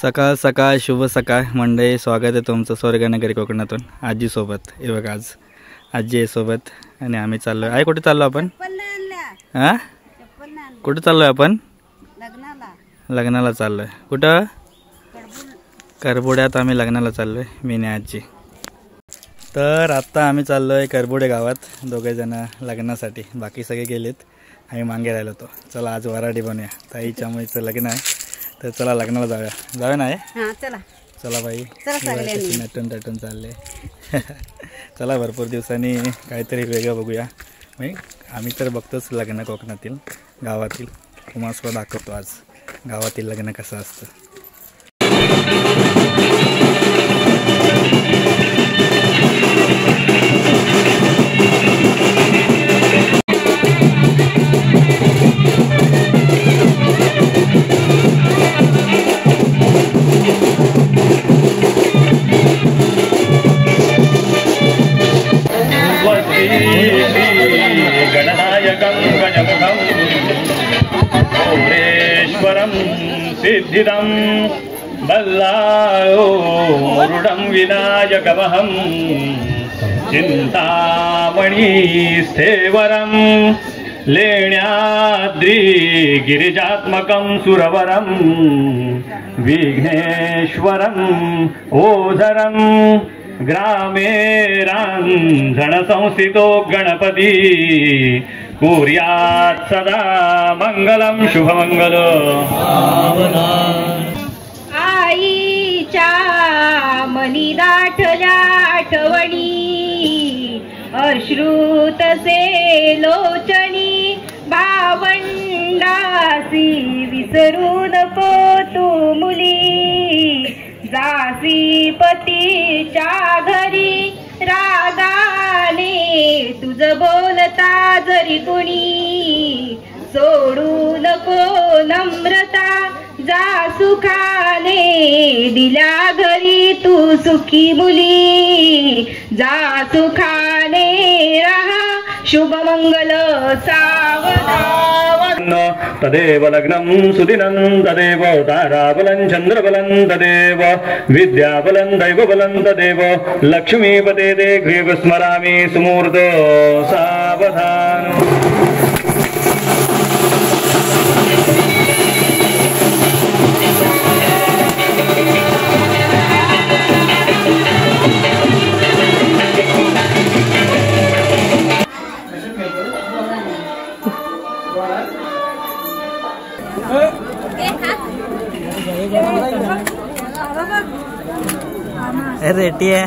सकाळ सकाळ शुभ सकाळ मंडळी, स्वागत आहे तुमचं स्वर्गनगरी कोकणातून आजीसोबत. हे बघा आज आजी आहे सोबत आणि आम्ही चाललोय. आहे कुठे चाललो आपण? हां कुठे चाललोय आपण? लग्नाला चाललोय. कुठं? करबुड्यात आम्ही लग्नाला चाललोय मी आणि आजी. तर आत्ता आम्ही चाललोय करबुडे गावात दोघे जण लग्नासाठी. बाकी सगळे गेलेत, आम्ही मागे राहिलो होतो. चला आज वराडी बनूया. ताईच्या मुलीचं लग्न आहे तर चला लग्नाला जाऊया ना. चला चला बाई, नटून टटून चालले. चला भरपूर दिवसांनी काहीतरी वेगळं बघूया. आम्ही तर बघतोच लग्न कोकणातील गावातील. तुम्हाला दाखवतो आज गावातील लग्न कसं असतं. गणनायकं गजमुखं गौरेश्वरं सिद्धिदं बल्लायो मुरुडं विनायकमहं चिन्तामणिस्थेवरं लेण्याद्रि गिरिजात्मकं सुरवरं विघ्नेश्वरं ओझरं ग्रामे रांझण संस्थितो गणपती कुर्यात् सदा मंगलम शुभमंगल. आईच्या मनी दाटल्या आठवणी अश्रुतसे लोचणी भावंडासी विसरू नको तू मुली. जासी पतीच्या घरी रागाने तुझ बोलता जरी कुणी सोडू नको नम्रता. जा सुखाने दिल्या घरी तू सुखी मुली. जा सुखाने राहा शुभमंगल सावधान. तदेव लग्नं सुदिनं तदेव ताराबलं चंद्रबलं तदेव विद्याबलं दैवबलं तदेव लक्ष्मीपते ते गृह स्मरामि सुमूर्त सावधान. रेटी आहे.